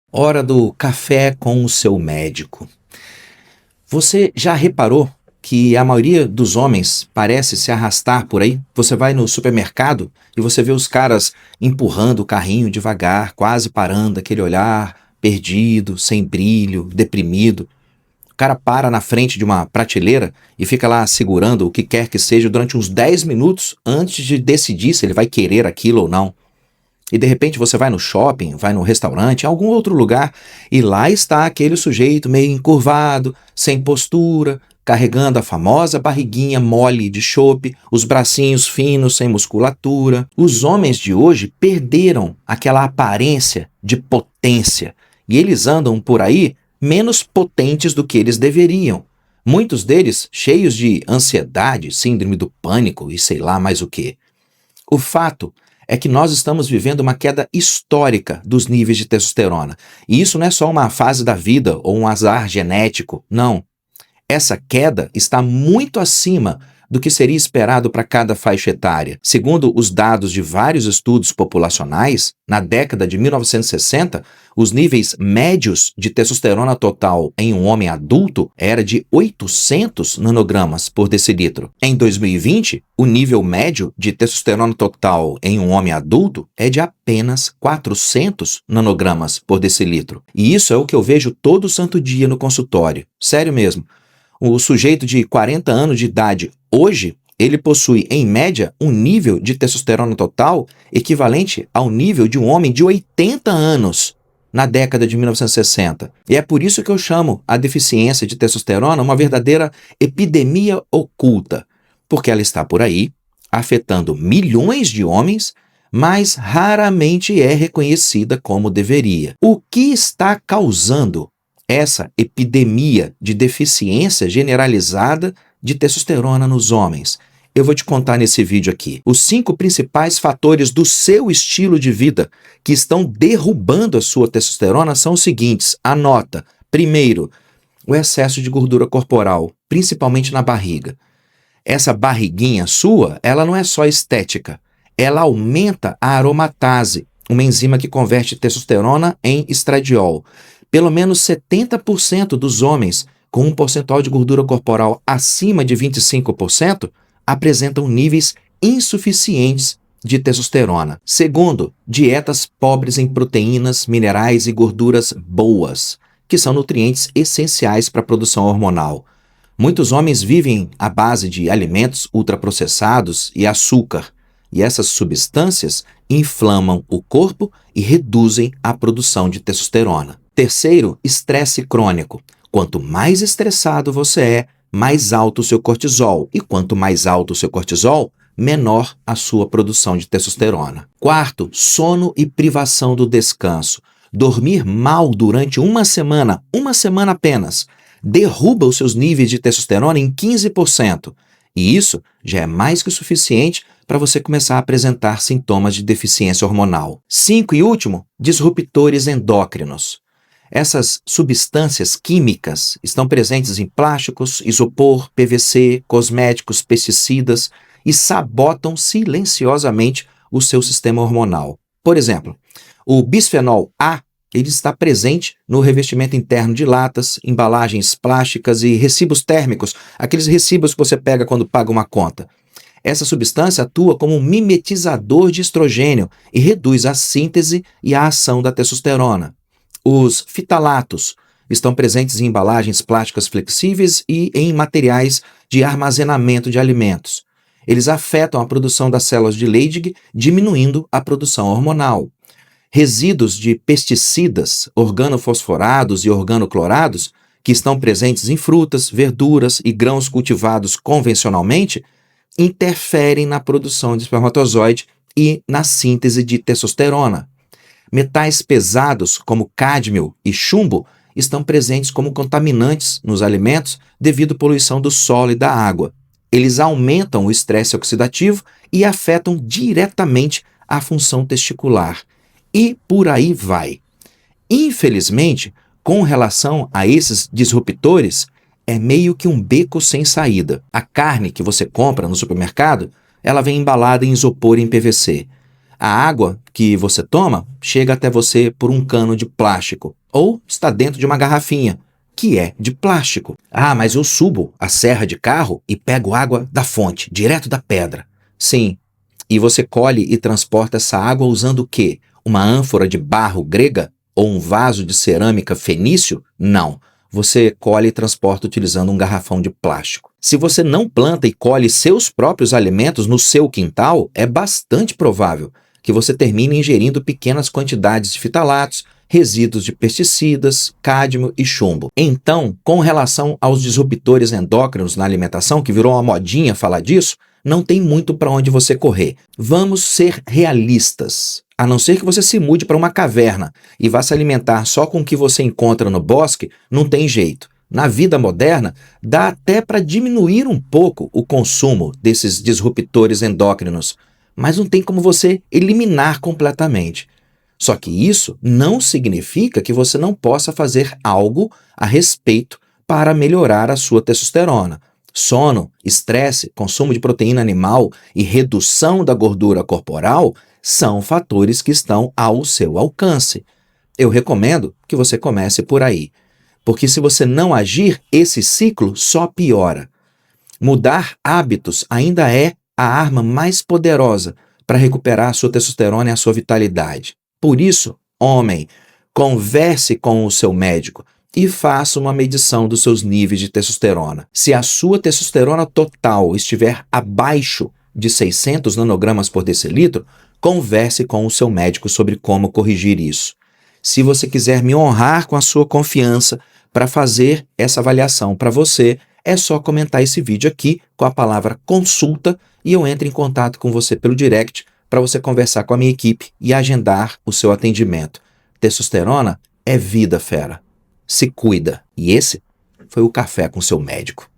Hora do café com o seu médico. Você já reparou que a maioria dos homens parece se arrastar por aí? Você vai no supermercado e você vê os caras empurrando o carrinho devagar, quase parando, aquele olhar perdido, sem brilho, deprimido. O cara para na frente de uma prateleira e fica lá segurando o que quer que seja durante uns 10 minutos antes de decidir se ele vai querer aquilo ou não. E de repente você vai no shopping, vai no restaurante, em algum outro lugar, e lá está aquele sujeito meio encurvado, sem postura, carregando a famosa barriguinha mole de chope, os bracinhos finos, sem musculatura. Os homens de hoje perderam aquela aparência de potência, e eles andam por aí menos potentes do que eles deveriam. Muitos deles cheios de ansiedade, síndrome do pânico e sei lá mais o quê. O fato é que nós estamos vivendo uma queda histórica dos níveis de testosterona. E isso não é só uma fase da vida ou um azar genético, não. Essa queda está muito acima do que seria esperado para cada faixa etária. Segundo os dados de vários estudos populacionais, na década de 1960, os níveis médios de testosterona total em um homem adulto era de 800 nanogramas por decilitro. Em 2020, o nível médio de testosterona total em um homem adulto é de apenas 400 nanogramas por decilitro. E isso é o que eu vejo todo santo dia no consultório. Sério mesmo. O sujeito de 40 anos de idade, hoje, ele possui, em média, um nível de testosterona total equivalente ao nível de um homem de 80 anos na década de 1960. E é por isso que eu chamo a deficiência de testosterona uma verdadeira epidemia oculta, porque ela está por aí, afetando milhões de homens, mas raramente é reconhecida como deveria. O que está causando essa epidemia de deficiência generalizada de testosterona nos homens? Eu vou te contar nesse vídeo aqui. Os 5 principais fatores do seu estilo de vida que estão derrubando a sua testosterona são os seguintes. Anota. Primeiro, o excesso de gordura corporal, principalmente na barriga. Essa barriguinha sua, ela não é só estética. Ela aumenta a aromatase, uma enzima que converte testosterona em estradiol. Pelo menos 70% dos homens com um percentual de gordura corporal acima de 25% apresentam níveis insuficientes de testosterona. Segundo, dietas pobres em proteínas, minerais e gorduras boas, que são nutrientes essenciais para a produção hormonal. Muitos homens vivem à base de alimentos ultraprocessados e açúcar, e essas substâncias inflamam o corpo e reduzem a produção de testosterona. Terceiro, estresse crônico. Quanto mais estressado você é, mais alto o seu cortisol. E quanto mais alto o seu cortisol, menor a sua produção de testosterona. Quarto, sono e privação do descanso. Dormir mal durante uma semana apenas, derruba os seus níveis de testosterona em 15%. E isso já é mais que o suficiente para você começar a apresentar sintomas de deficiência hormonal. 5 e último, disruptores endócrinos. Essas substâncias químicas estão presentes em plásticos, isopor, PVC, cosméticos, pesticidas e sabotam silenciosamente o seu sistema hormonal. Por exemplo, o bisfenol A ele está presente no revestimento interno de latas, embalagens plásticas e recibos térmicos, aqueles recibos que você pega quando paga uma conta. Essa substância atua como um mimetizador de estrogênio e reduz a síntese e a ação da testosterona. Os fitalatos estão presentes em embalagens plásticas flexíveis e em materiais de armazenamento de alimentos. Eles afetam a produção das células de Leydig, diminuindo a produção hormonal. Resíduos de pesticidas, organofosforados e organoclorados, que estão presentes em frutas, verduras e grãos cultivados convencionalmente, interferem na produção de espermatozoide e na síntese de testosterona. Metais pesados, como cádmio e chumbo, estão presentes como contaminantes nos alimentos devido à poluição do solo e da água. Eles aumentam o estresse oxidativo e afetam diretamente a função testicular. E por aí vai. Infelizmente, com relação a esses disruptores, é meio que um beco sem saída. A carne que você compra no supermercado, ela vem embalada em isopor e em PVC. A água que você toma chega até você por um cano de plástico ou está dentro de uma garrafinha, que é de plástico. Ah, mas eu subo a serra de carro e pego água da fonte, direto da pedra. Sim, e você colhe e transporta essa água usando o quê? Uma ânfora de barro grega ou um vaso de cerâmica fenício? Não. Você colhe e transporta utilizando um garrafão de plástico. Se você não planta e colhe seus próprios alimentos no seu quintal, é bastante provável que você termine ingerindo pequenas quantidades de fitalatos, resíduos de pesticidas, cádmio e chumbo. Então, com relação aos disruptores endócrinos na alimentação, que virou uma modinha falar disso, não tem muito para onde você correr. Vamos ser realistas. A não ser que você se mude para uma caverna e vá se alimentar só com o que você encontra no bosque, não tem jeito. Na vida moderna, dá até para diminuir um pouco o consumo desses disruptores endócrinos, mas não tem como você eliminar completamente. Só que isso não significa que você não possa fazer algo a respeito para melhorar a sua testosterona. Sono, estresse, consumo de proteína animal e redução da gordura corporal são fatores que estão ao seu alcance. Eu recomendo que você comece por aí, porque se você não agir, esse ciclo só piora. Mudar hábitos ainda é a arma mais poderosa para recuperar a sua testosterona e a sua vitalidade. Por isso, homem, converse com o seu médico e faça uma medição dos seus níveis de testosterona. Se a sua testosterona total estiver abaixo de 600 nanogramas por decilitro, converse com o seu médico sobre como corrigir isso. Se você quiser me honrar com a sua confiança para fazer essa avaliação para você, é só comentar esse vídeo aqui com a palavra consulta e eu entro em contato com você pelo direct para você conversar com a minha equipe e agendar o seu atendimento. Testosterona é vida, fera. Se cuida. E esse foi o Café com seu médico.